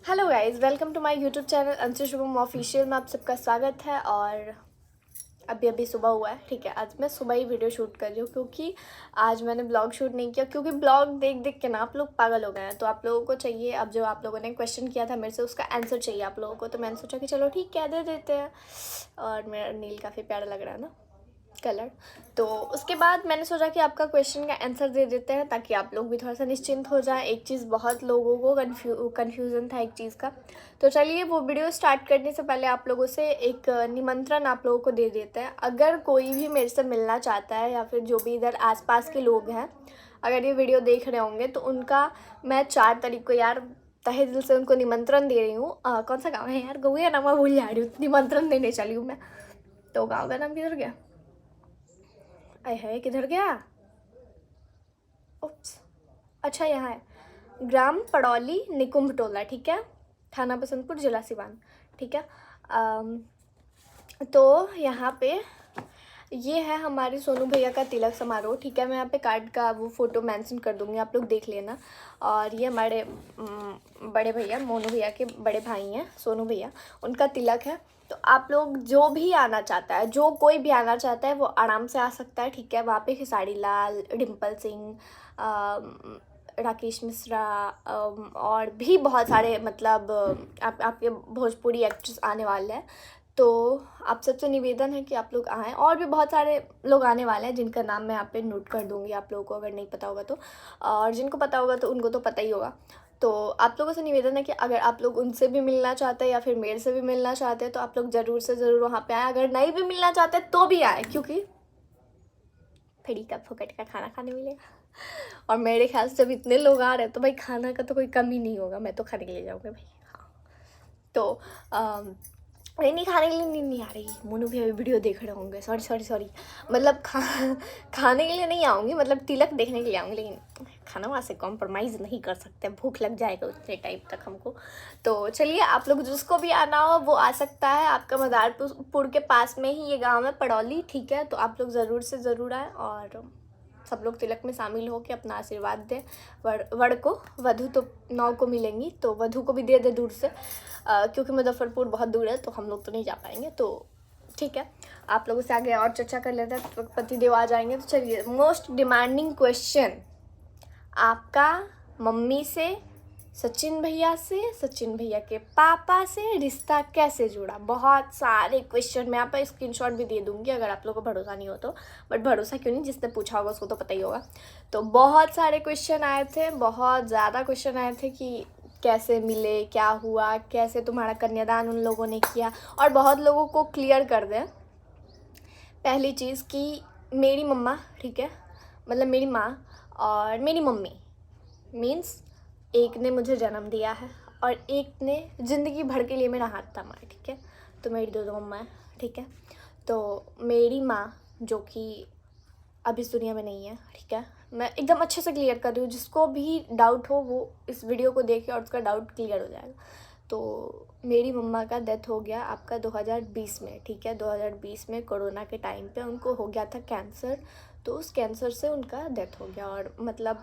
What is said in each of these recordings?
Hello guys, welcome to my YouTube channel Anshu Shubham official में आप सबका स्वागत है। और अभी सुबह हुआ है, ठीक है। आज मैं सुबह ही वीडियो शूट कर रही हूँ क्योंकि आज मैंने ब्लॉग शूट नहीं किया, क्योंकि ब्लॉग देख देख के ना आप लोग पागल हो गए हैं। तो आप लोगों को चाहिए, अब जो आप लोगों ने क्वेश्चन किया था मेरे से, उसका आंसर चाहिए आप लोगों को। तो मैंने सोचा कि चलो ठीक है, दे देते हैं। और मेरा नील काफ़ी प्यारा लग रहा है ना, कलर। तो उसके बाद मैंने सोचा कि आपका क्वेश्चन का आंसर दे देते हैं ताकि आप लोग भी थोड़ा सा निश्चिंत हो जाए। एक चीज़ बहुत लोगों को कन्फ्यूज़न था एक चीज़ का। तो चलिए, वो वीडियो स्टार्ट करने से पहले आप लोगों से एक निमंत्रण आप लोगों को दे देते हैं। अगर कोई भी मेरे से मिलना चाहता है या फिर जो भी इधर आसपास के लोग हैं, अगर ये वीडियो देख रहे होंगे, तो उनका मैं 4 तारीख को यार तहे दिल से उनको निमंत्रण दे रही हूँ। कौन सा गाँव है यार, गौया नाम मैं भूल जा रही हूँ, निमंत्रण देने चली हूँ मैं। तो गाँव का नाम किधर गया, अरे है किधर गया, उप्स, अच्छा यहाँ है। ग्राम पड़ौली, निकुंभ टोला, ठीक है। थाना बसंतपुर, जिला सिवान, ठीक है। तो यहाँ पे ये है हमारे सोनू भैया का तिलक समारोह, ठीक है। मैं यहाँ पे कार्ड का वो फ़ोटो मेंशन कर दूँगी, आप लोग देख लेना। और ये हमारे बड़े भैया, मोनू भैया के बड़े भाई हैं सोनू भैया, उनका तिलक है। तो आप लोग जो भी आना चाहता है, जो कोई भी आना चाहता है, वो आराम से आ सकता है, ठीक है। वहाँ पे खेसारी लाल, डिम्पल सिंह, राकेश मिश्रा, और भी बहुत सारे, मतलब आपके भोजपुरी एक्ट्रेस आने वाले हैं। तो आप सबसे निवेदन है कि आप लोग आएँ। और भी बहुत सारे लोग आने वाले हैं जिनका नाम मैं यहाँ पे नोट कर दूँगी आप लोगों को, अगर नहीं पता होगा तो। और जिनको पता होगा तो उनको तो पता ही होगा। तो आप लोगों से निवेदन है कि अगर आप लोग उनसे भी मिलना चाहते हैं या फिर मेरे से भी मिलना चाहते हैं, तो आप लोग ज़रूर से ज़रूर वहाँ पे आएँ। अगर नहीं भी मिलना चाहते तो भी आएँ, क्योंकि फ्री का फोकट का खाना खाने मिलेगा। और मेरे ख्याल से जब इतने लोग आ रहे हैं तो भाई खाना का तो कोई कमी नहीं होगा, मैं तो खाने के लिए जाऊँगी भाई। हाँ, तो नहीं खाने के लिए नहीं आ रही, मोनू भी अभी वीडियो देख रहे होंगे, सॉरी, मतलब खाने के लिए नहीं आऊँगी, मतलब तिलक देखने के लिए आऊँगी। लेकिन खाना वहाँ से कॉम्प्रोमाइज़ नहीं कर सकते, भूख लग जाएगा उतने टाइम तक हमको। तो चलिए, आप लोग जिसको भी आना हो वो आ सकता है। आपका मदारपुर के पास में ही ये गाँव है, पड़ौली, ठीक है। तो आप लोग ज़रूर से ज़रूर आएँ और सब लोग तिलक में शामिल हो के अपना आशीर्वाद दें। वड़ को, वधू तो 9 को मिलेंगी, तो वधू को भी दे दे दूर से, क्योंकि मुजफ्फरपुर बहुत दूर है तो हम लोग तो नहीं जा पाएंगे। तो ठीक है, आप लोगों से आगे और चर्चा कर लेते हैं। तो पतिदेव आ जाएंगे। तो चलिए, मोस्ट डिमांडिंग क्वेश्चन आपका, मम्मी से, सचिन भैया से, सचिन भैया के पापा से रिश्ता कैसे जुड़ा। बहुत सारे क्वेश्चन, मैं यहाँ पर स्क्रीनशॉट भी दे दूँगी अगर आप लोगों को भरोसा नहीं हो तो। बट भरोसा क्यों नहीं, जिसने पूछा होगा उसको तो पता ही होगा। तो बहुत सारे क्वेश्चन आए थे, बहुत ज़्यादा क्वेश्चन आए थे कि कैसे मिले, क्या हुआ, कैसे तुम्हारा कन्यादान उन लोगों ने किया। और बहुत लोगों को क्लियर कर दें पहली चीज़ कि मेरी मम्मा, ठीक है, मतलब मेरी माँ और मेरी मम्मी, मीन्स एक ने मुझे जन्म दिया है और एक ने ज़िंदगी भर के लिए मेरा हाथ थामा है, ठीक है। तो मेरी दो मम्मा है, ठीक है। तो मेरी माँ, जो कि अब इस दुनिया में नहीं है, ठीक है, मैं एकदम अच्छे से क्लियर कर रही हूँ, जिसको भी डाउट हो वो इस वीडियो को देखे और उसका डाउट क्लियर हो जाएगा। तो मेरी मम्मा का डेथ हो गया आपका 2020 में, ठीक है। 2020 में कोरोना के टाइम पे उनको हो गया था कैंसर। तो उस कैंसर से उनका डेथ हो गया, और मतलब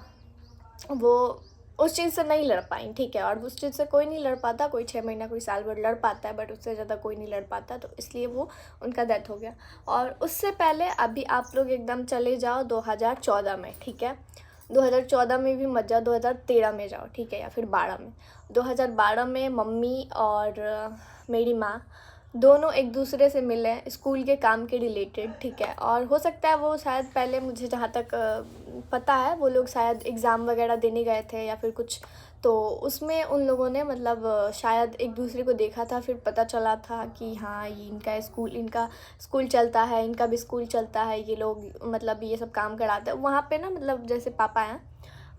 वो उस चीज़ से नहीं लड़ पाई, ठीक है। और उस चीज़ से कोई नहीं लड़ पाता, कोई 6 महीना कोई साल भर लड़ पाता है, बट उससे ज़्यादा कोई नहीं लड़ पाता। तो इसलिए वो उनका डेथ हो गया। और उससे पहले अभी आप लोग एकदम चले जाओ 2014 में, ठीक है। 2014 में भी मत जाओ, 2013 में जाओ, ठीक है, या फिर 12 में। 2012 में मम्मी और मेरी माँ दोनों एक दूसरे से मिले स्कूल के काम के रिलेटेड, ठीक है। और हो सकता है वो शायद पहले, मुझे जहाँ तक पता है, वो लोग शायद एग्ज़ाम वगैरह देने गए थे या फिर कुछ। तो उसमें उन लोगों ने मतलब शायद एक दूसरे को देखा था, फिर पता चला था कि हाँ ये इनका स्कूल चलता है, इनका भी स्कूल चलता है, ये लोग मतलब ये सब काम कराते हैं वहाँ पे ना। मतलब जैसे पापा हैं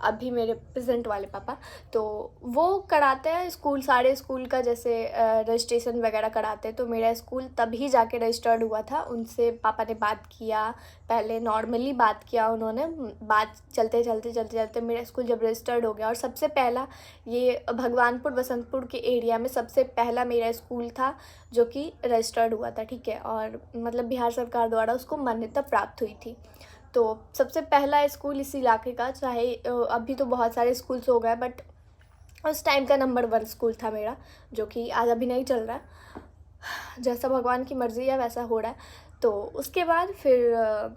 अभी मेरे प्रेजेंट वाले पापा, तो वो कराते हैं स्कूल, सारे स्कूल का जैसे रजिस्ट्रेशन वगैरह कराते हैं। तो मेरा स्कूल तभी जाके रजिस्टर्ड हुआ था। उनसे पापा ने बात किया, पहले नॉर्मली बात किया उन्होंने, बात चलते मेरा स्कूल जब रजिस्टर्ड हो गया। और सबसे पहला ये भगवानपुर बसंतपुर के एरिया में सबसे पहला मेरा स्कूल था जो कि रजिस्टर्ड हुआ था, ठीक है। और मतलब बिहार सरकार द्वारा उसको मान्यता प्राप्त हुई थी। तो सबसे पहला स्कूल इस इलाके का, चाहे अभी तो बहुत सारे स्कूल्स हो गए, बट उस टाइम का नंबर 1 स्कूल था मेरा, जो कि आज अभी नहीं चल रहा है। जैसा भगवान की मर्ज़ी है वैसा हो रहा है। तो उसके बाद फिर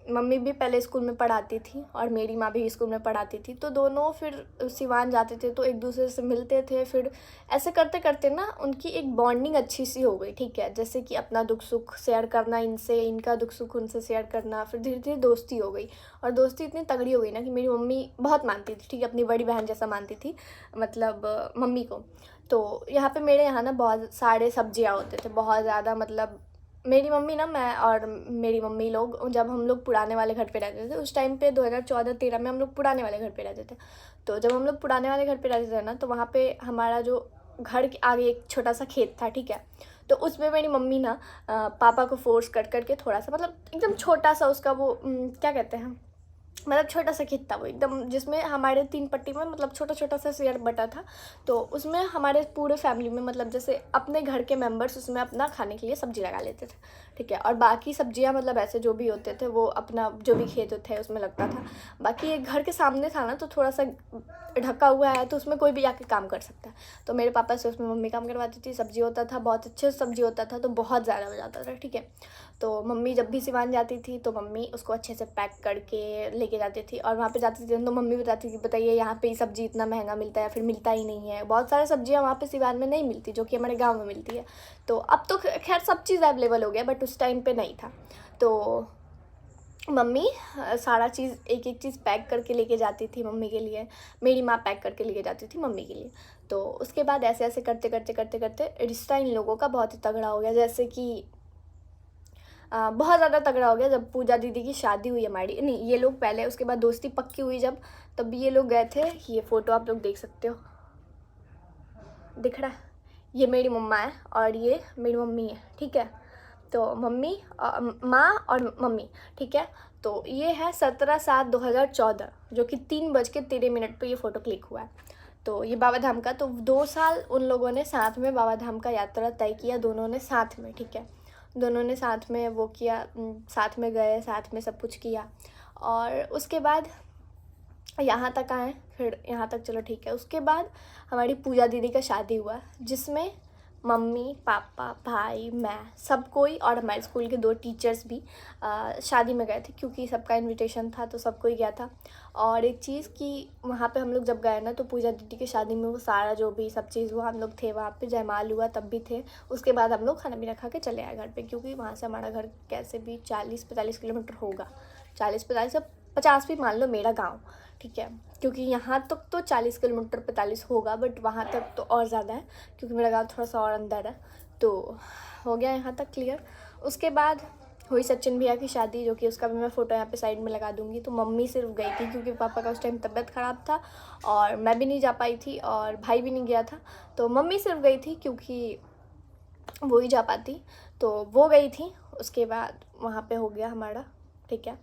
मम्मी भी पहले स्कूल में पढ़ाती थी और मेरी माँ भी स्कूल में पढ़ाती थी, तो दोनों फिर सिवान जाते थे तो एक दूसरे से मिलते थे। फिर ऐसे करते करते ना उनकी एक बॉन्डिंग अच्छी सी हो गई, ठीक है। जैसे कि अपना दुख सुख शेयर करना इनसे, इनका दुख सुख उनसे शेयर करना, फिर धीरे धीरे दोस्ती हो गई। और दोस्ती इतनी तगड़ी हो गई ना कि मेरी मम्मी बहुत मानती थी, ठीक है, अपनी बड़ी बहन जैसा मानती थी, मतलब मम्मी को। तो यहाँ पे मेरे यहाँ ना बहुत सारे सब्जियाँ होते थे, बहुत ज़्यादा। मतलब मेरी मम्मी ना, मैं और मेरी मम्मी लोग जब हम लोग पुराने वाले घर पे रहते थे, उस टाइम पे 2014-13 में हम लोग पुराने वाले घर पे रहते थे। तो जब हम लोग पुराने वाले घर पे रहते थे ना, तो वहाँ पे हमारा जो घर के आगे एक छोटा सा खेत था, ठीक है। तो उसमें मेरी मम्मी ना पापा को फोर्स कर करके थोड़ा सा, मतलब एकदम छोटा सा उसका वो क्या कहते हैं, मतलब छोटा सा खेत था वो एकदम, जिसमें हमारे 3 पट्टी में मतलब छोटा छोटा सा शेयर बटा था। तो उसमें हमारे पूरे फैमिली में, मतलब जैसे अपने घर के मेंबर्स उसमें अपना खाने के लिए सब्जी लगा लेते थे, ठीक है। और बाकी सब्जियां मतलब ऐसे जो भी होते थे वो अपना जो भी खेत थे उसमें लगता था। बाकी एक घर के सामने था ना, तो थोड़ा सा ढका हुआ है, तो उसमें कोई भी आके काम कर सकता है। तो मेरे पापा से उसमें मम्मी काम करवाती थी, सब्जी होता था, बहुत अच्छे से सब्जी होता था, तो बहुत ज़्यादा हो जाता था, ठीक है। तो मम्मी जब भी सिवान जाती थी तो मम्मी उसको अच्छे से पैक करके लेके जाती थी। और वहाँ पे जाती थी तो मम्मी बताती थी, बताइए यहाँ पे सब्ज़ी इतना महंगा मिलता है, फिर मिलता ही नहीं है। बहुत सारी सब्जियाँ वहाँ पे सिवान में नहीं मिलती, जो कि हमारे गाँव में मिलती है। तो अब तो खैर सब चीज़ अवेलेबल हो गया, बट उस टाइम पे नहीं था। तो मम्मी सारा चीज़ एक एक चीज़ पैक करके लेके जाती थी मम्मी के लिए, मेरी माँ पैक करके लेके जाती थी मम्मी के लिए। तो उसके बाद ऐसे ऐसे करते करते करते करते रिश्ता इन लोगों का बहुत ही तगड़ा हो गया। जैसे कि बहुत ज़्यादा तगड़ा हो गया जब पूजा दीदी की शादी हुई हमारी, नहीं ये लोग पहले, उसके बाद दोस्ती पक्की हुई जब, तब ये लोग गए थे। ये फ़ोटो आप लोग देख सकते हो, दिख रहा है, ये मेरी मम्मा है और ये मेरी मम्मी है, ठीक है। तो मम्मी माँ और मम्मी, ठीक है। तो ये है 17/7/2014, जो कि 3:13 पे ये फ़ोटो क्लिक हुआ है। तो ये बाबा धाम का, तो 2 साल उन लोगों ने साथ में बाबा धाम का यात्रा तय किया, दोनों ने साथ में, ठीक है। दोनों ने साथ में वो किया, साथ में गए, साथ में सब कुछ किया। और उसके बाद यहाँ तक आए, फिर यहाँ तक चलो ठीक है। उसके बाद हमारी पूजा दीदी का शादी हुआ, जिसमें मम्मी पापा भाई मैं सब कोई और हमारे स्कूल के 2 टीचर्स भी शादी में गए थे, क्योंकि सबका इनविटेशन था तो सब कोई गया था। और एक चीज़ कि वहाँ पे हम लोग जब गए ना, तो पूजा दीदी की शादी में वो सारा जो भी सब चीज़ हुआ, हम लोग थे वहाँ पे, जयमाल हुआ तब भी थे। उसके बाद हम लोग खाना पीना खा के चले आए घर पे, क्योंकि वहाँ से हमारा घर कैसे भी 40-45 किलोमीटर होगा, 40-45 से 50 भी मान लो मेरा गाँव, ठीक है। क्योंकि यहाँ तक तो 40 किलोमीटर 45 होगा, बट वहाँ तक तो और ज़्यादा है, क्योंकि मेरा गांव थोड़ा सा और अंदर है। तो हो गया यहाँ तक क्लियर। उसके बाद हुई सचिन भैया की शादी, जो कि उसका भी मैं फ़ोटो यहाँ पे साइड में लगा दूँगी। तो मम्मी सिर्फ गई थी क्योंकि पापा का उस टाइम तबीयत ख़राब था और मैं भी नहीं जा पाई थी और भाई भी नहीं गया था। तो मम्मी सिर्फ गई थी क्योंकि वो ही जा पाती, तो वो गई थी। उसके बाद वहाँ पे हो गया हमारा, ठीक है।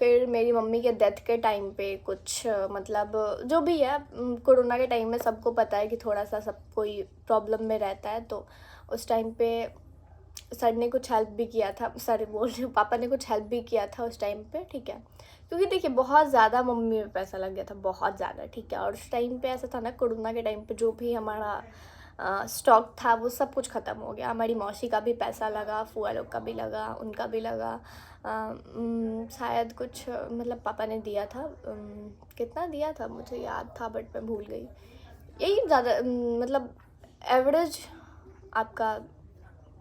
फिर मेरी मम्मी के डेथ के टाइम पे कुछ मतलब जो भी है, कोरोना के टाइम में सबको पता है कि थोड़ा सा सब कोई प्रॉब्लम में रहता है। तो उस टाइम पे सर ने कुछ हेल्प भी किया था, सर बोल रही हूँ, पापा ने कुछ हेल्प भी किया था उस टाइम पे, ठीक है। क्योंकि देखिए बहुत ज़्यादा मम्मी में पैसा लग गया था, बहुत ज़्यादा, ठीक है। और उस टाइम पे ऐसा था ना, कोरोना के टाइम पे जो भी हमारा स्टॉक था वो सब कुछ ख़त्म हो गया। हमारी मौसी का भी पैसा लगा, फूआ लोग का भी लगा, उनका भी लगा। शायद कुछ मतलब पापा ने दिया था, कितना दिया था मुझे याद था बट मैं भूल गई। यही ज़्यादा मतलब एवरेज आपका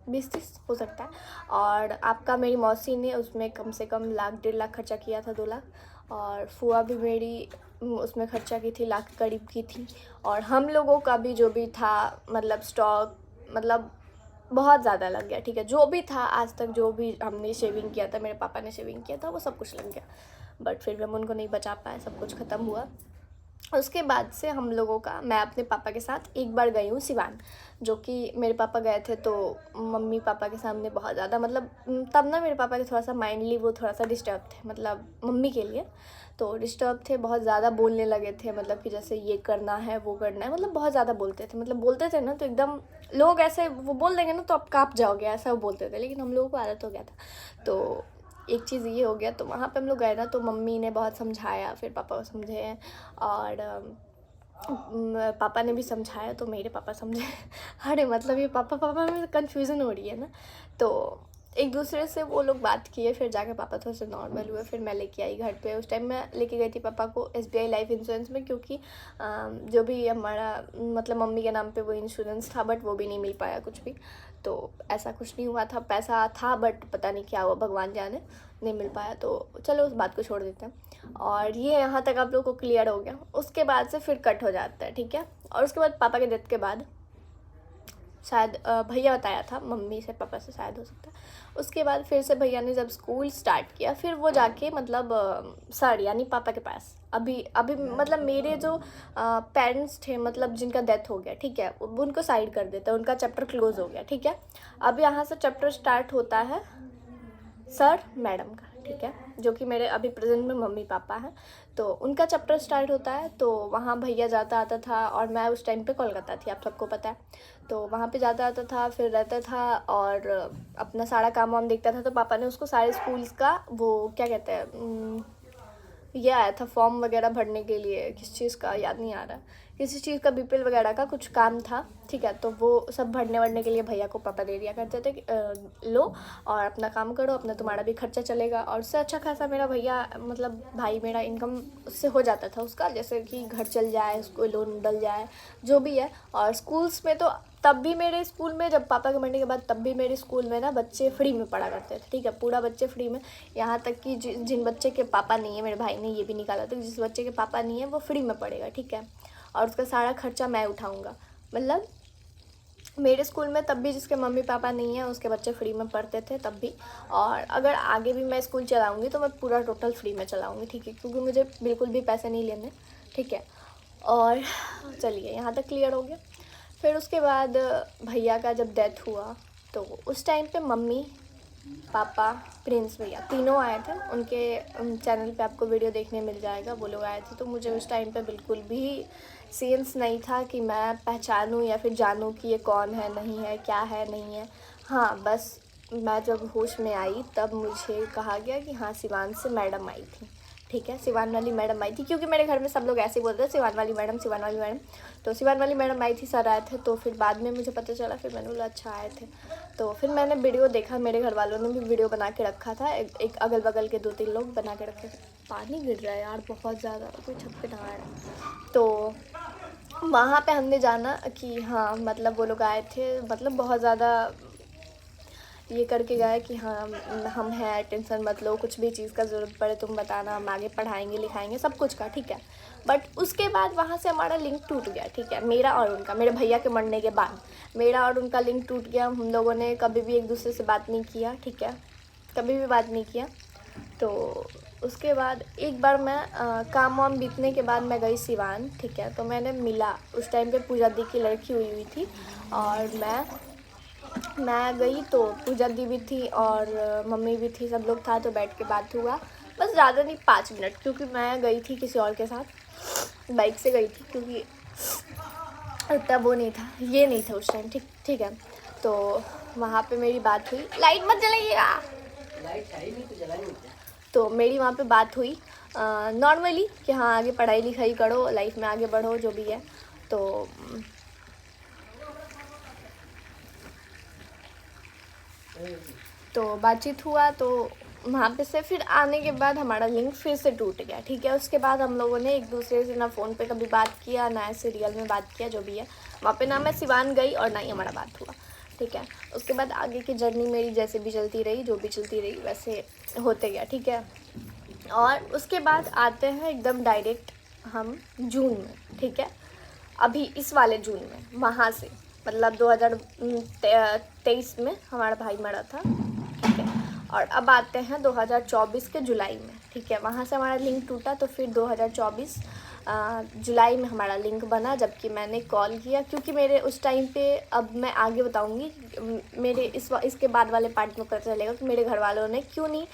20-30 हो सकता है। और आपका मेरी मौसी ने उसमें कम से कम 1-1.5 लाख खर्चा किया था, 2 लाख। और फूआ भी मेरी उसमें खर्चा की थी, लाख करीब की थी। और हम लोगों का भी जो भी था मतलब स्टॉक, मतलब बहुत ज़्यादा लग गया, ठीक है। जो भी था आज तक, जो भी हमने शेविंग किया था, मेरे पापा ने शेविंग किया था, वो सब कुछ लग गया। बट फिर भी हम उनको नहीं बचा पाए, सब कुछ ख़त्म हुआ। उसके बाद से हम लोगों का, मैं अपने पापा के साथ एक बार गई हूँ सिवान, जो कि मेरे पापा गए थे तो मम्मी पापा के सामने बहुत ज़्यादा, मतलब तब ना मेरे पापा के थोड़ा सा माइंडली वो थोड़ा सा डिस्टर्ब थे, मतलब मम्मी के लिए तो डिस्टर्ब थे, बहुत ज़्यादा बोलने लगे थे, मतलब कि जैसे ये करना है वो करना है, मतलब बहुत ज़्यादा बोलते थे। मतलब बोलते थे ना तो एकदम लोग ऐसे वो बोल देंगे ना तो आप काँप जाओगे, ऐसा वो बोलते थे। लेकिन हम लोगों को आदत हो गया था। तो एक चीज़ ये हो गया, तो वहाँ पे हम लोग गए ना, तो मम्मी ने बहुत समझाया, फिर पापा को समझे। और पापा ने भी समझाया तो मेरे पापा समझे। अरे मतलब ये पापा पापा में कन्फ्यूज़न हो रही है ना। तो एक दूसरे से वो लोग बात किए, फिर जाके पापा थोड़े से नॉर्मल हुए। फिर मैं लेके आई घर पे। उस टाइम मैं लेके गई थी पापा को SBI लाइफ इंश्योरेंस में, क्योंकि जो भी हमारा मतलब मम्मी के नाम पे वो इंश्योरेंस था, बट वो भी नहीं मिल पाया कुछ भी। तो ऐसा कुछ नहीं हुआ था, पैसा था बट पता नहीं क्या हुआ, भगवान जाने, नहीं मिल पाया। तो चलो उस बात को छोड़ देते हैं। और ये यहाँ तक आप लोगों को क्लियर हो गया। उसके बाद से फिर कट हो जाता है, ठीक है। और उसके बाद पापा के डेथ के बाद शायद भैया बताया था, मम्मी से पापा से शायद हो सकता है। उसके बाद फिर से भैया ने जब स्कूल स्टार्ट किया, फिर वो जाके मतलब सर यानी पापा के पास अभी अभी मतलब मेरे जो पेरेंट्स थे, मतलब जिनका डेथ हो गया, ठीक है, उनको साइड कर देते हैं, उनका चैप्टर क्लोज हो गया, ठीक है। अब यहाँ से चैप्टर स्टार्ट होता है सर मैडम का, ठीक है, जो कि मेरे अभी प्रेजेंट में मम्मी पापा हैं। तो उनका चैप्टर स्टार्ट होता है। तो वहाँ भैया जाता आता था, और मैं उस टाइम पे कोलकाता थी, आप सबको पता है। तो वहाँ पे जाता आता था, फिर रहता था और अपना सारा काम वाम देखता था। तो पापा ने उसको सारे स्कूल्स का वो क्या कहते हैं, ये आया था फॉर्म वगैरह भरने के लिए, किस चीज़ का याद नहीं आ रहा, किसी चीज़ का BPL वगैरह का कुछ काम था, ठीक है। तो वो सब भरने के लिए भैया को पापा दे दिया करते थे कि लो और अपना काम करो, अपना तुम्हारा भी खर्चा चलेगा। और उससे अच्छा खासा मेरा भैया मतलब भाई मेरा इनकम उससे हो जाता था उसका, जैसे कि घर चल जाए, उसको लोन डल जाए, जो भी है। और स्कूल्स में तो तब भी मेरे स्कूल में, जब पापा के मरने के बाद, तब भी मेरे स्कूल में ना बच्चे फ्री में पढ़ा करते थे, ठीक है, पूरा बच्चे फ्री में। यहाँ तक कि जिन बच्चे के पापा नहीं है, मेरे भाई ने ये भी निकाला था, जिस बच्चे के पापा नहीं है वो फ्री में पढ़ेगा, ठीक है, और उसका सारा खर्चा मैं उठाऊँगा। मतलब मेरे स्कूल में तब भी जिसके मम्मी पापा नहीं है उसके बच्चे फ्री में पढ़ते थे तब भी। और अगर आगे भी मैं स्कूल चलाऊँगी तो मैं पूरा टोटल फ्री में चलाऊँगी, ठीक है, क्योंकि मुझे बिल्कुल भी पैसे नहीं लेने, ठीक है। और चलिए यहाँ तक क्लियर हो गया। फिर उसके बाद भैया का जब डेथ हुआ तो उस टाइम पे मम्मी पापा प्रिंस भैया तीनों आए थे। उनके चैनल पे आपको वीडियो देखने मिल जाएगा, वो लोग आए थे। तो मुझे उस टाइम पे बिल्कुल भी सेंस नहीं था कि मैं पहचानूं या फिर जानूं कि ये कौन है, नहीं है, क्या है, नहीं है। हाँ, बस मैं जब होश में आई तब मुझे कहा गया कि हाँ सिवान से मैडम आई थी, ठीक है, सिवान वाली मैडम आई थी, क्योंकि मेरे घर में सब लोग ऐसे ही बोलते हैं सिवान वाली मैडम, सिवान वाली मैडम। तो सिवान वाली मैडम आई थी, सर आए थे। तो फिर बाद में मुझे पता चला, फिर मैंने बोला अच्छा आए थे। तो फिर मैंने वीडियो देखा, मेरे घर वालों ने भी वीडियो बना के रखा था, एक अगल बगल के 2-3 लोग बना के रखे थे। पानी गिर रहा है यार बहुत ज़्यादा, कोई छत पे नहा रहा है। तो वहाँ पे हमने जाना कि हाँ मतलब वो लोग आए थे, मतलब बहुत ज़्यादा ये करके गए कि हाँ हम हैं, टेंशन मत लो, कुछ भी चीज़ का ज़रूरत पड़े तुम बताना, हम आगे पढ़ाएंगे लिखाएंगे सब कुछ का, ठीक है। बट उसके बाद वहाँ से हमारा लिंक टूट गया, ठीक है, मेरा और उनका, मेरे भैया के मरने के बाद मेरा और उनका लिंक टूट गया। हम लोगों ने कभी भी एक दूसरे से बात नहीं किया, ठीक है, कभी भी बात नहीं किया। तो उसके बाद एक बार मैं काम वाम बीतने के बाद मैं गई सिवान, ठीक है। तो मैंने मिला, उस टाइम पे पूजा दी की लड़की हुई थी, और मैं गई तो पूजा दी भी थी और मम्मी भी थी, सब लोग था। तो बैठ के बात हुआ, बस ज़्यादा नहीं 5 मिनट, क्योंकि मैं गई थी किसी और के साथ, बाइक से गई थी, क्योंकि इतना वो नहीं था, ये नहीं था उस टाइम, ठीक है। तो वहाँ पे मेरी बात हुई, लाइट मत जलाइएगा, लाइट है ही नहीं तो जला नहीं। तो मेरी वहाँ पे बात हुई नॉर्मली कि हाँ आगे पढ़ाई लिखाई करो, लाइफ में आगे बढ़ो, जो भी है। तो बातचीत हुआ। तो वहाँ पे से फिर आने के बाद हमारा लिंक फिर से टूट गया, ठीक है। उसके बाद हम लोगों ने एक दूसरे से ना फ़ोन पे कभी बात किया, ना ऐसे रियल में बात किया, जो भी है। वहाँ पे ना मैं सिवान गई और ना ही हमारा बात हुआ, ठीक है। उसके बाद आगे की जर्नी मेरी जैसे भी चलती रही, जो भी चलती रही वैसे होते गया, ठीक है। और उसके बाद आते हैं एकदम डायरेक्ट हम जून में, ठीक है, अभी इस वाले जून में। वहाँ से मतलब 2023 में हमारा भाई मरा था, ठीक है। और अब आते हैं 2024 के जुलाई में, ठीक है। वहाँ से हमारा लिंक टूटा, तो फिर 2024 जुलाई में हमारा लिंक बना, जबकि मैंने कॉल किया, क्योंकि मेरे उस टाइम पे, अब मैं आगे बताऊंगी, मेरे इसके बाद वाले पार्ट में पता चलेगा कि मेरे घर वालों ने क्यों नहीं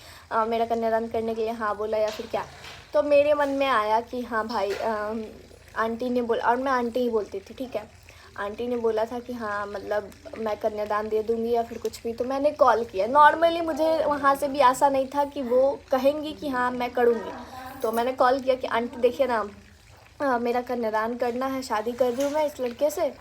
मेरा कन्यादान करने के लिए हाँ बोला या फिर क्या। तो मेरे मन में आया कि हाँ भाई, आंटी ने बोला, और मैं आंटी ही बोलती थी, ठीक है, आंटी ने बोला था कि हाँ मतलब मैं कन्यादान दे दूँगी या फिर कुछ भी। तो मैंने कॉल किया, नॉर्मली मुझे वहाँ से भी आशा नहीं था कि वो कहेंगी कि हाँ मैं करूँगी। तो मैंने कॉल किया कि आंटी देखिए ना, मेरा कन्यादान करना है, शादी कर रही हूँ मैं इस लड़के से,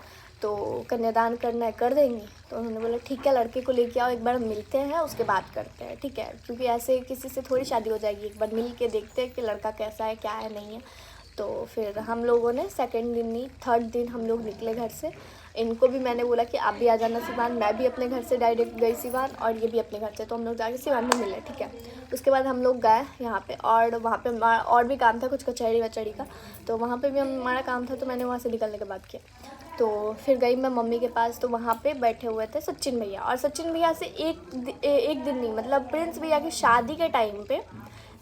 तो कन्यादान करना है, कर देंगी। तो उन्होंने बोला ठीक है, लड़के को लेके आओ, एक बार मिलते हैं, उसके बाद करते हैं, ठीक है, क्योंकि ऐसे किसी से थोड़ी शादी हो जाएगी, एक बार मिल के देखते हैं कि लड़का कैसा है, क्या है, नहीं है। तो फिर हम लोगों ने सेकंड दिन नहीं, थर्ड दिन हम लोग निकले घर से। इनको भी मैंने बोला कि आप भी आ जाना सिवान, मैं भी अपने घर से डायरेक्ट गई सिवान और ये भी अपने घर से, तो हम लोग जाके सिवान में मिले, ठीक है। उसके बाद हम लोग गए यहाँ पे, और वहाँ पे और भी काम था कुछ कचहरी वचहरी का, तो वहाँ पे भी हमारा काम था, तो मैंने वहाँ से निकलने के बाद किया। तो फिर गई मैं मम्मी के पास, तो वहाँ पे बैठे हुए थे सचिन भैया, और सचिन भैया से एक दिन नहीं, मतलब प्रिंस भैया की शादी के टाइम पे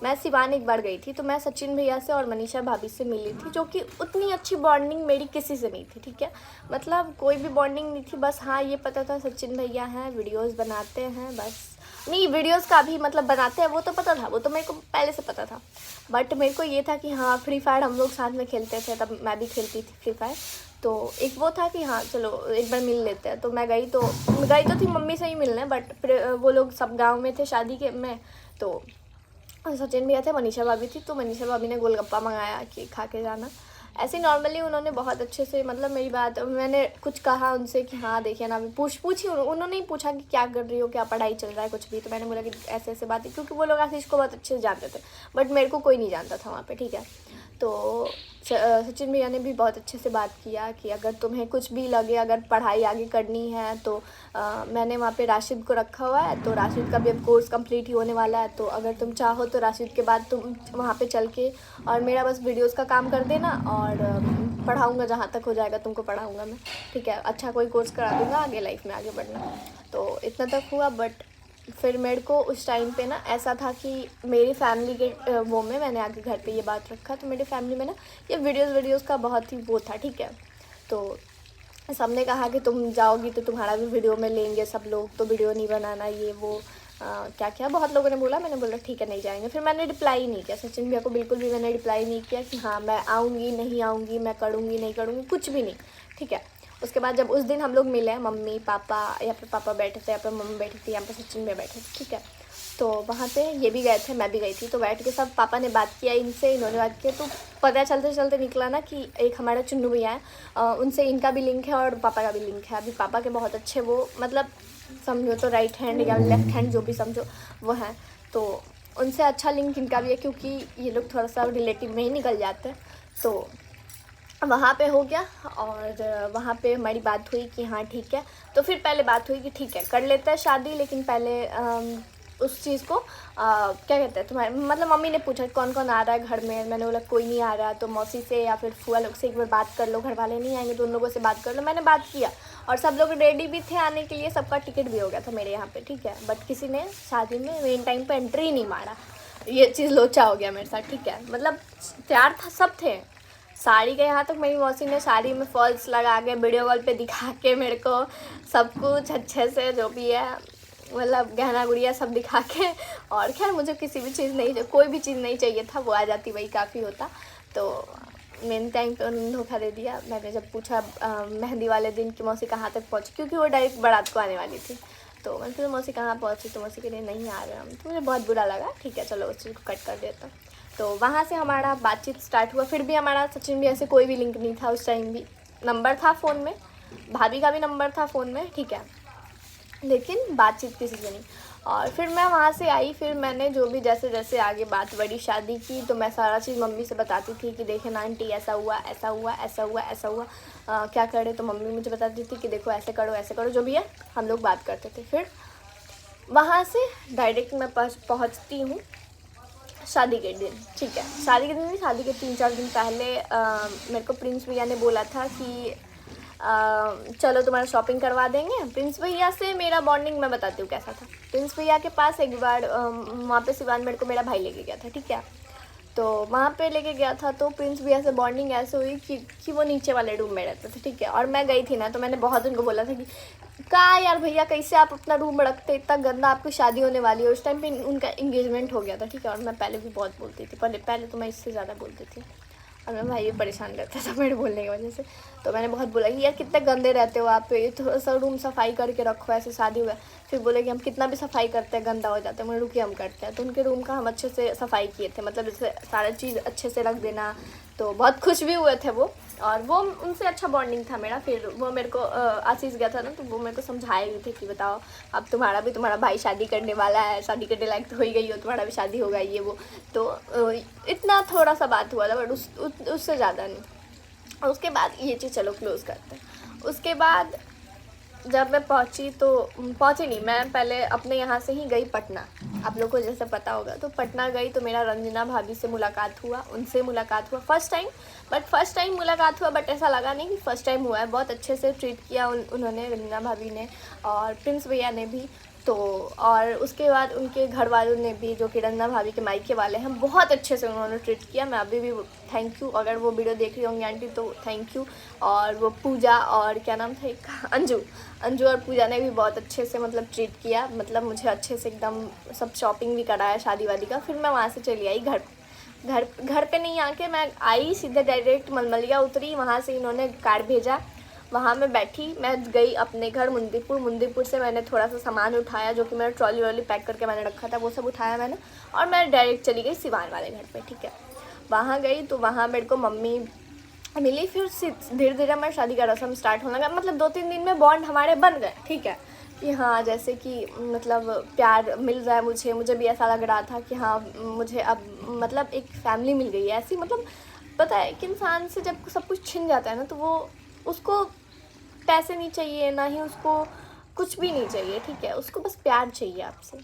मैं सिवान एक बार गई थी, तो मैं सचिन भैया से और मनीषा भाभी से मिली थी, जो कि उतनी अच्छी बॉन्डिंग मेरी किसी से नहीं थी, ठीक है, मतलब कोई भी बॉन्डिंग नहीं थी। बस हाँ ये पता था सचिन भैया हैं, वीडियोस बनाते हैं, बस नहीं वीडियोस का भी मतलब बनाते हैं वो तो पता था, वो तो मेरे को पहले से पता था, बट मेरे को ये था कि हाँ फ्री फायर हम लोग साथ में खेलते थे, तब मैं भी खेलती थी फ्री फायर, तो एक वो था कि हाँ चलो एक बार मिल लेते हैं। तो मैं गई तो थी मम्मी से ही मिलने, बट वो लोग सब गाँव में थे शादी के में, तो सचिन भैया थे, मनीषा भाभी थी, तो मनीषा भाभी ने गोलगप्पा मंगाया कि खा के जाना। ऐसे नॉर्मली उन्होंने बहुत अच्छे से, मतलब मेरी बात, मैंने कुछ कहा उनसे कि हाँ देखिए ना, अभी पूछी उन्होंने ही पूछा कि क्या कर रही हो, क्या पढ़ाई चल रहा है, कुछ भी, तो मैंने बोला कि ऐसे ऐसे बातें, क्योंकि वो लोग आशीष को बहुत अच्छे से जानते थे, बट मेरे को कोई नहीं जानता था वहाँ पर, ठीक है। तो सचिन भैया ने भी बहुत अच्छे से बात किया कि अगर तुम्हें कुछ भी लगे, अगर पढ़ाई आगे करनी है तो मैंने वहाँ पे राशिद को रखा हुआ है, तो राशिद का भी अब कोर्स कंप्लीट ही होने वाला है, तो अगर तुम चाहो तो राशिद के बाद तुम वहाँ पे चल के और मेरा बस वीडियोस का काम कर देना, और पढ़ाऊँगा, जहाँ तक हो जाएगा तुमको पढ़ाऊँगा मैं, ठीक है, अच्छा कोई कोर्स करा दूँगा, आगे लाइफ में आगे बढ़ना। तो इतना तक हुआ, बट फिर मेरे को उस टाइम पे ना ऐसा था कि मेरी फैमिली के वो में मैंने आके घर पे ये बात रखा, तो मेरी फैमिली में ना ये वीडियोस का बहुत ही वो था, ठीक है। तो सबने कहा कि तुम जाओगी तो तुम्हारा भी वीडियो में लेंगे सब लोग, तो वीडियो नहीं बनाना, ये वो क्या क्या बहुत लोगों ने बोला, मैंने बोला ठीक है नहीं जाएंगे। फिर मैंने रिप्लाई नहीं किया सचिन भैया को, बिल्कुल भी मैंने रिप्लाई नहीं किया कि हाँ मैं आऊँगी नहीं आऊँगी, मैं करूँगी नहीं करूँगी, कुछ भी नहीं, ठीक है। उसके बाद जब उस दिन हम लोग मिले, मम्मी पापा, यहाँ पे पापा बैठे थे, यहाँ पे मम्मी बैठी थी, यहाँ पे सचिन भैया बैठे थे, ठीक है। तो वहाँ पे ये भी गए थे, मैं भी गई थी, तो बैठ के सब पापा ने बात किया इनसे, इन्होंने बात किया, तो पता चलते चलते निकला ना कि एक हमारा चुन्नू भैया है, उनसे इनका भी लिंक है और पापा का भी लिंक है। अभी पापा के बहुत अच्छे वो, मतलब समझो तो राइट हैंड या लेफ्ट हैंड जो भी समझो वो है, तो उनसे अच्छा लिंक इनका भी है, क्योंकि ये लोग थोड़ा सा रिलेटिव में ही निकल जाते हैं। तो वहाँ पे हो गया, और वहाँ पे हमारी बात हुई कि हाँ ठीक है। तो फिर पहले बात हुई कि ठीक है कर लेते हैं शादी, लेकिन पहले उस चीज़ को क्या कहते हैं तुम्हारे, मतलब मम्मी ने पूछा कौन कौन आ रहा है घर में, मैंने बोला कोई नहीं आ रहा, तो मौसी से या फिर फुआ लोग से एक बार बात कर लो, घर वाले नहीं आएंगे तो उन लोगों से बात कर लो। मैंने बात किया और सब लोग रेडी भी थे आने के लिए, सबका टिकट भी हो गया था मेरे यहाँ पे, ठीक है, बट किसी ने शादी में मेन टाइम पर एंट्री नहीं मारा। ये चीज़ लोचा हो गया मेरे साथ, ठीक है, मतलब तैयार था, सब थे, साड़ी के यहाँ तक मेरी मौसी ने साड़ी में फॉल्स लगा के वीडियो कॉल पे दिखा के मेरे को सब कुछ अच्छे से जो भी है, मतलब गहना गुड़िया सब दिखा के, और खैर मुझे किसी भी चीज़ नहीं, कोई भी चीज़ नहीं चाहिए था, वो आ जाती वही काफ़ी होता। तो मेन टाइम पे उन्होंने धोखा दे दिया। मैंने जब पूछा मेहंदी वाले दिन कि मौसी कहाँ तक पहुँची, क्योंकि वो डायरेक्ट बारात को आने वाली थी, तो मैंने पूछा मौसी कहाँ पहुँची, तो मौसी के लिए नहीं आ रहे हम, तो मुझे बहुत बुरा लगा, ठीक है चलो उस चीज़ को कट कर देता। तो वहाँ से हमारा बातचीत स्टार्ट हुआ। फिर भी हमारा सचिन भैया से कोई भी लिंक नहीं था उस टाइम भी, नंबर था फ़ोन में, भाभी का भी नंबर था फ़ोन में, ठीक है, लेकिन बातचीत किसी से नहीं। और फिर मैं वहाँ से आई, फिर मैंने जो भी जैसे जैसे आगे बात बढ़ी शादी की, तो मैं सारा चीज़ मम्मी से बताती थी कि देखे ना आंटी ऐसा हुआ ऐसा हुआ ऐसा हुआ ऐसा हुआ, क्या करे, तो मम्मी मुझे बताती थी कि देखो ऐसे करो, जो भी है हम लोग बात करते थे। फिर वहाँ से डायरेक्ट मैं पहुँचती हूँ शादी के दिन, ठीक है, शादी के दिन नहीं, शादी के 3-4 दिन पहले मेरे को प्रिंस भैया ने बोला था कि चलो तुम्हारा शॉपिंग करवा देंगे। प्रिंस भैया से मेरा बॉन्डिंग मैं बताती हूँ कैसा था। प्रिंस भैया के पास एक बार वहाँ पे सिवान मेरे को मेरा भाई लेके गया था, ठीक है, तो वहाँ पे लेके गया था, तो प्रिंस भैया से बॉन्डिंग ऐसे हुई कि वो नीचे वाले रूम में रहते थे, ठीक है, और मैं गई थी ना, तो मैंने बहुत उनको बोला था कि कहा यार भैया कैसे आप अपना रूम रखते, इतना गंदा, आपकी शादी होने वाली है। उस टाइम पे उनका इंगेजमेंट हो गया था, ठीक है, और मैं पहले भी बहुत बोलती थी, पहले तो मैं इससे ज़्यादा बोलती थी, और मैं भाई भी परेशान रहता था मेरे बोलने की वजह से। तो मैंने बहुत बोला कि यार कितने गंदे रहते हो आप, ये थोड़ा सा रूम सफाई करके रखो, ऐसे शादी हुआ। फिर बोले कि हम कितना भी सफाई करते हैं गंदा हो जाता है। मैं रुकिए हम करते हैं, तो उनके रूम का हम अच्छे से सफाई किए थे, मतलब जैसे सारा चीज़ अच्छे से रख देना, तो बहुत खुश भी हुए थे वो, और वो उनसे अच्छा बॉन्डिंग था मेरा। फिर वो मेरे को आशीष गया था ना, तो वो मेरे को समझाए गए थे कि बताओ अब तुम्हारा भाई शादी करने वाला है, शादी करने लायक तो हो ही गई हो, तुम्हारा भी शादी होगा ये वो। तो इतना थोड़ा सा बात हुआ था, बट उससे ज़्यादा नहीं। और उसके बाद ये चीज़ चलो क्लोज़ करते हैं। उसके बाद जब मैं पहुंची तो पहुंची नहीं, मैं पहले अपने यहाँ से ही गई पटना। आप लोग को जैसे पता होगा, तो पटना गई तो मेरा रंजना भाभी से मुलाकात हुआ, उनसे मुलाकात हुआ फर्स्ट टाइम मुलाकात हुआ, बट ऐसा लगा नहीं कि फ़र्स्ट टाइम हुआ है। बहुत अच्छे से ट्रीट किया उन्होंने, रंजना भाभी ने और प्रिंस भैया ने भी। तो और उसके बाद उनके घर वालों ने भी, जो कि रंजना भाभी के मायके वाले हैं, बहुत अच्छे से उन्होंने ट्रीट किया। मैं अभी भी थैंक यू, अगर वो वीडियो देख रही होंगी आंटी तो थैंक यू। और वो पूजा और क्या नाम था एक, अंजू और पूजा ने भी बहुत अच्छे से मतलब ट्रीट किया, मतलब मुझे अच्छे से एकदम सब शॉपिंग भी कराया शादी वादी का। फिर मैं वहाँ से चली आई घर पे नहीं आके मैं आई सीधे डायरेक्ट मलमलिया उतरी, वहाँ से इन्होंने कार भेजा, वहाँ मैं बैठी। मैं गई अपने घर मुंदीपुर से मैंने थोड़ा सा सामान उठाया, जो कि मेरा ट्रॉली वॉली पैक करके मैंने रखा था, वो सब उठाया मैंने, और मैं डायरेक्ट चली गई सिवान वाले घर पे। ठीक है, वहाँ गई तो वहाँ मेरे को मम्मी मिली। फिर धीरे धीरे हमारी शादी का रस्म स्टार्ट होने लगा, मतलब 2-3 दिन में बॉन्ड हमारे बन गए। ठीक है, कि हाँ जैसे कि मतलब प्यार मिल रहा है मुझे भी ऐसा लग रहा था कि हाँ मुझे अब मतलब एक फैमिली मिल गई है ऐसी। मतलब पता है कि इंसान से जब सब कुछ छिन जाता है ना, तो वो उसको पैसे नहीं चाहिए, ना ही उसको कुछ भी नहीं चाहिए। ठीक है, उसको बस प्यार चाहिए आपसे।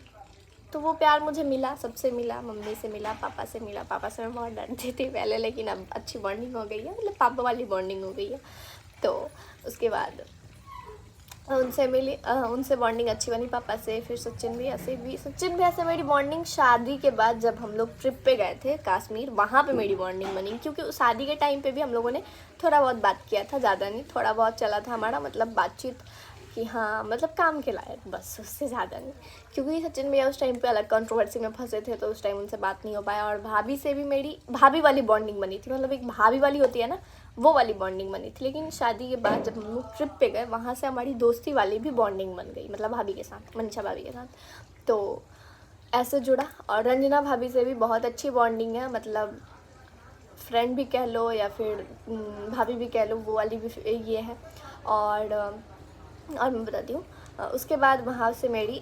तो वो प्यार मुझे मिला, सबसे मिला, मम्मी से मिला, पापा से मिला। पापा से मैं बहुत डरती थी पहले, लेकिन अब अच्छी बॉन्डिंग हो गई है, मतलब पापा वाली बॉन्डिंग हो गई है। तो उसके बाद उनसे मिली, उनसे बॉन्डिंग अच्छी बनी पापा से। फिर सचिन भैया से मेरी बॉन्डिंग शादी के बाद जब हम लोग ट्रिप पे गए थे कश्मीर, वहाँ पे मेरी बॉन्डिंग बनी। क्योंकि उस शादी के टाइम पे भी हम लोगों ने थोड़ा बहुत बात किया था, ज़्यादा नहीं, थोड़ा बहुत चला था हमारा मतलब बातचीत कि हाँ मतलब काम के लायक, बस उससे ज़्यादा नहीं। क्योंकि सचिन भैया उस टाइम पे अलग कंट्रोवर्सी में फंसे थे, तो उस टाइम उनसे बात नहीं हो पाया। और भाभी से भी मेरी भाभी वाली बॉन्डिंग बनी थी, मतलब एक भाभी वाली होती है ना, वो वाली बॉन्डिंग बनी थी। लेकिन शादी के बाद जब हम लोग ट्रिप पे गए, वहाँ से हमारी दोस्ती वाली भी बॉन्डिंग बन गई, मतलब भाभी के साथ, मनीषा भाभी के साथ। तो ऐसे जुड़ा। और रंजना भाभी से भी बहुत अच्छी बॉन्डिंग है, मतलब फ्रेंड भी कह लो या फिर भाभी भी कह लो, वो वाली भी ये है। और मैं बताती हूँ, उसके बाद वहाँ से मेरी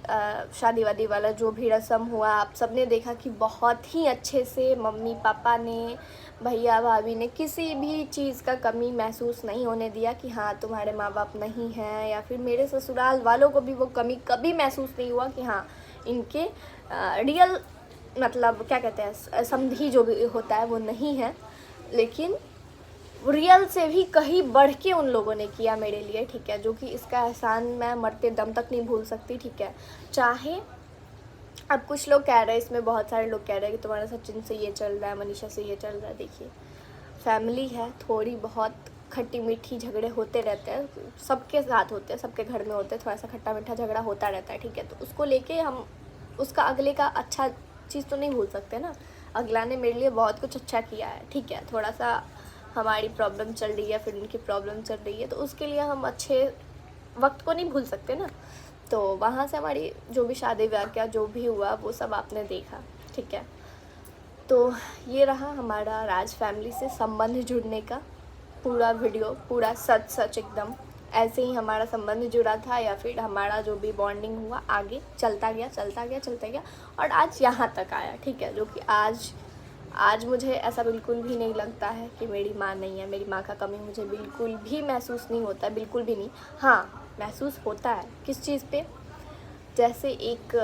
शादी वादी वाला जो भी रस्म हुआ, आप सब ने देखा कि बहुत ही अच्छे से मम्मी पापा ने, भैया भाभी ने किसी भी चीज़ का कमी महसूस नहीं होने दिया कि हाँ तुम्हारे माँ बाप नहीं हैं, या फिर मेरे ससुराल वालों को भी वो कमी कभी महसूस नहीं हुआ कि हाँ इनके रियल मतलब क्या कहते हैं समधी जो भी होता है वो नहीं है। लेकिन रियल से भी कहीं बढ़ के उन लोगों ने किया मेरे लिए। ठीक है, जो कि इसका एहसान मैं मरते दम तक नहीं भूल सकती। ठीक है, चाहे अब कुछ लोग कह रहे हैं, इसमें बहुत सारे लोग कह रहे हैं कि तुम्हारा सचिन से ये चल रहा है, मनीषा से ये चल रहा है। देखिए फैमिली है, थोड़ी बहुत खट्टी मीठी झगड़े होते रहते हैं, सबके साथ होते हैं, सबके घर में होते हैं, थोड़ा सा खट्टा मीठा झगड़ा होता रहता है। ठीक है, तो उसको लेके हम उसका अगले का अच्छा चीज़ तो नहीं भूल सकते ना। अगला ने मेरे लिए बहुत कुछ अच्छा किया है। ठीक है, थोड़ा सा हमारी प्रॉब्लम चल रही है, फिर उनकी प्रॉब्लम चल रही है, तो उसके लिए हम अच्छे वक्त को नहीं भूल सकते ना। तो वहाँ से हमारी जो भी शादी ब्याह क्या जो भी हुआ वो सब आपने देखा। ठीक है, तो ये रहा हमारा राज फैमिली से संबंध जुड़ने का पूरा वीडियो, पूरा सच एकदम ऐसे ही हमारा संबंध जुड़ा था, या फिर हमारा जो भी बॉन्डिंग हुआ आगे चलता गया और आज यहाँ तक आया। ठीक है, जो कि आज मुझे ऐसा बिल्कुल भी नहीं लगता है कि मेरी माँ नहीं है, मेरी माँ का कमी मुझे बिल्कुल भी महसूस नहीं होता, बिल्कुल भी नहीं। हाँ महसूस होता है, किस चीज़ पे, जैसे एक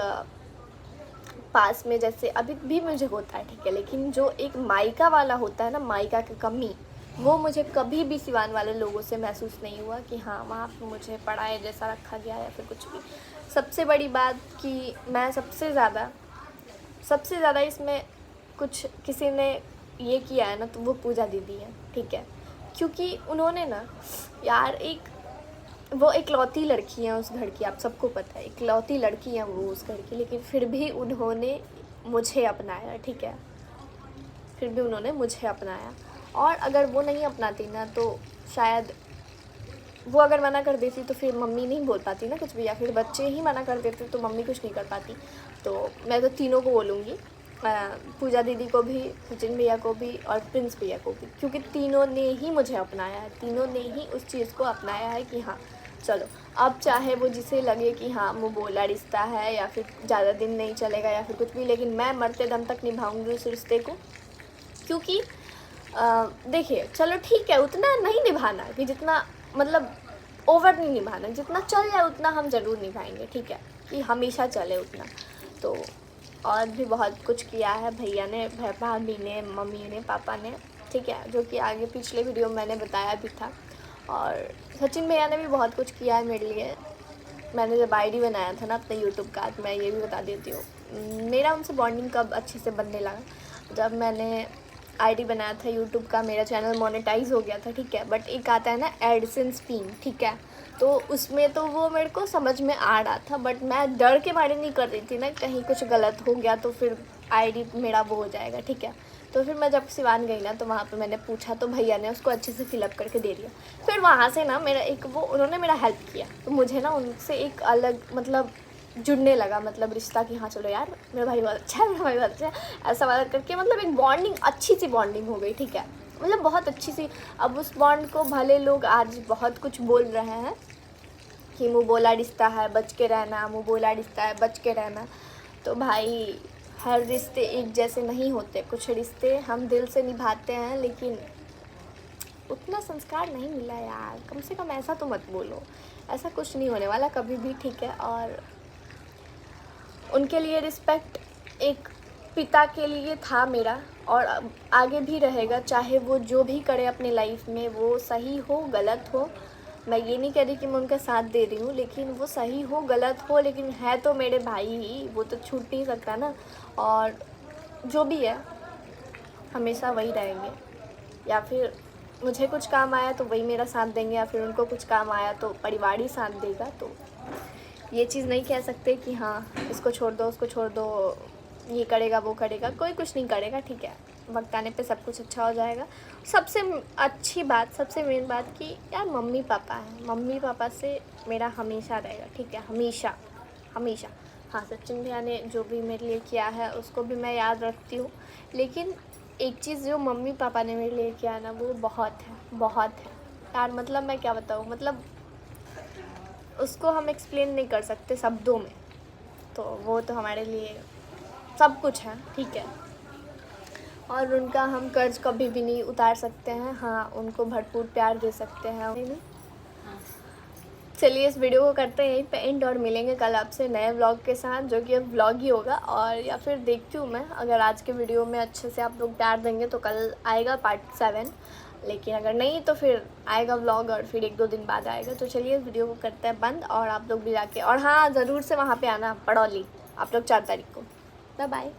पास में जैसे अभी भी मुझे होता है। ठीक है, लेकिन जो एक मायका वाला होता है ना, मायका की कमी, वो मुझे कभी भी सिवान वाले लोगों से महसूस नहीं हुआ कि हाँ वहाँ पर मुझे पढ़ाए जैसा रखा गया या फिर कुछ भी। सबसे बड़ी बात कि मैं सबसे ज़्यादा इसमें कुछ किसी ने ये किया है ना, तो वो पूजा दीदी है। ठीक है, क्योंकि उन्होंने ना यार वो इकलौती लड़की है उस घर की, आप सबको पता है इकलौती लड़की है वो उस घर की, लेकिन फिर भी उन्होंने मुझे अपनाया। ठीक है, फिर भी उन्होंने मुझे अपनाया। और अगर वो नहीं अपनाती ना, तो शायद वो अगर मना कर देती तो फिर मम्मी नहीं बोल पाती ना कुछ भी, या फिर बच्चे ही मना कर देते तो मम्मी कुछ नहीं कर पाती। तो मैं तो तीनों को बोलूँगी पूजा दीदी को भी, सचिन भैया को भी और प्रिंस भैया को भी, क्योंकि तीनों ने ही मुझे अपनाया है, तीनों ने ही उस चीज़ को अपनाया है कि हाँ चलो अब चाहे वो जिसे लगे कि हाँ वो बोला रिश्ता है या फिर ज़्यादा दिन नहीं चलेगा या फिर कुछ भी, लेकिन मैं मरते दम तक निभाऊंगी उस रिश्ते को। क्योंकि देखिए चलो ठीक है, उतना नहीं निभाना कि जितना मतलब ओवर नहीं निभाना, जितना चल जाए उतना हम ज़रूर निभाएंगे, ठीक है, कि हमेशा चले उतना। तो और भी बहुत कुछ किया है भैया ने, भाभी ने, मम्मी ने, पापा ने, ठीक है, जो कि आगे पिछले वीडियो में मैंने बताया भी था। और सचिन भैया ने भी बहुत कुछ किया है मेरे लिए। मैंने जब आईडी बनाया था ना अपने यूट्यूब का, तो मैं ये भी बता देती हूँ मेरा उनसे बॉन्डिंग कब अच्छे से बनने लगा, जब मैंने आईडी बनाया था यूट्यूब का, मेरा चैनल मोनेटाइज हो गया था, ठीक है, बट एक आता है ना एडसेंस पिन, ठीक है, तो उसमें तो वो मेरे को समझ में आ रहा था, बट मैं डर के मारे नहीं कर रही थी ना, कहीं कुछ गलत हो गया तो फिर आईडी मेरा वो हो जाएगा, ठीक है। तो फिर मैं जब सिवान गई ना, तो वहाँ पे मैंने पूछा तो भैया ने उसको अच्छे से फिलअप करके दे दिया। फिर वहाँ से ना मेरा एक वो उन्होंने मेरा हेल्प किया, तो मुझे ना उनसे एक अलग मतलब जुड़ने लगा, मतलब रिश्ता कि हाँ चलो यार मेरा भाई बहुत अच्छा है, मेरा भाई बहुत अच्छा है, ऐसा वाला करके मतलब एक बॉन्डिंग, अच्छी सी बॉन्डिंग हो गई, ठीक है, मतलब बहुत अच्छी सी। अब उस बॉन्ड को भले लोग आज बहुत कुछ बोल रहे हैं कि मुँह बोला रिश्ता है बच के रहना, मुँह बोला रिश्ता है बच के रहना, तो भाई हर रिश्ते एक जैसे नहीं होते, कुछ रिश्ते हम दिल से निभाते हैं, लेकिन उतना संस्कार नहीं मिला यार, कम से कम ऐसा तो मत बोलो, ऐसा कुछ नहीं होने वाला कभी भी, ठीक है। और उनके लिए रिस्पेक्ट एक पिता के लिए था मेरा, और आगे भी रहेगा, चाहे वो जो भी करे अपनी लाइफ में, वो सही हो गलत हो, मैं ये नहीं कह रही कि मैं उनका साथ दे रही हूँ, लेकिन वो सही हो गलत हो, लेकिन है तो मेरे भाई ही, वो तो छूट नहीं सकता ना। और जो भी है हमेशा वही रहेंगे, या फिर मुझे कुछ काम आया तो वही मेरा साथ देंगे, या फिर उनको कुछ काम आया तो परिवार ही साथ देगा। तो ये चीज़ नहीं कह सकते कि हाँ इसको छोड़ दो उसको छोड़ दो, ये करेगा वो करेगा, कोई कुछ नहीं करेगा, ठीक है, वक्त आने पे सब कुछ अच्छा हो जाएगा। सबसे अच्छी बात, सबसे मेन बात कि यार मम्मी पापा है, मम्मी पापा से मेरा हमेशा रहेगा, ठीक है, हमेशा हमेशा। हाँ सचिन भैया ने जो भी मेरे लिए किया है उसको भी मैं याद रखती हूँ, लेकिन एक चीज़ जो मम्मी पापा ने मेरे लिए किया है ना, वो बहुत है, बहुत है यार, मतलब मैं क्या बताऊँ, मतलब उसको हम एक्सप्लेन नहीं कर सकते शब्दों में, तो वो तो हमारे लिए सब कुछ है, ठीक है। और उनका हम कर्ज कभी भी नहीं उतार सकते हैं, हाँ उनको भरपूर प्यार दे सकते हैं, नहीं। चलिए इस वीडियो को करते हैं यहीं पे एंड, और मिलेंगे कल आपसे नए व्लॉग के साथ, जो कि अब व्लॉग ही होगा, और या फिर देखती हूँ मैं, अगर आज के वीडियो में अच्छे से आप लोग प्यार देंगे तो कल आएगा पार्ट 7, लेकिन अगर नहीं तो फिर आएगा व्लॉग और फिर 1-2 दिन बाद आएगा। तो चलिए इस वीडियो को करते हैं बंद, और आप लोग भी जाके, और हाँ ज़रूर से वहाँ पे आना पड़ौली आप लोग 4 तारीख को। Bye bye.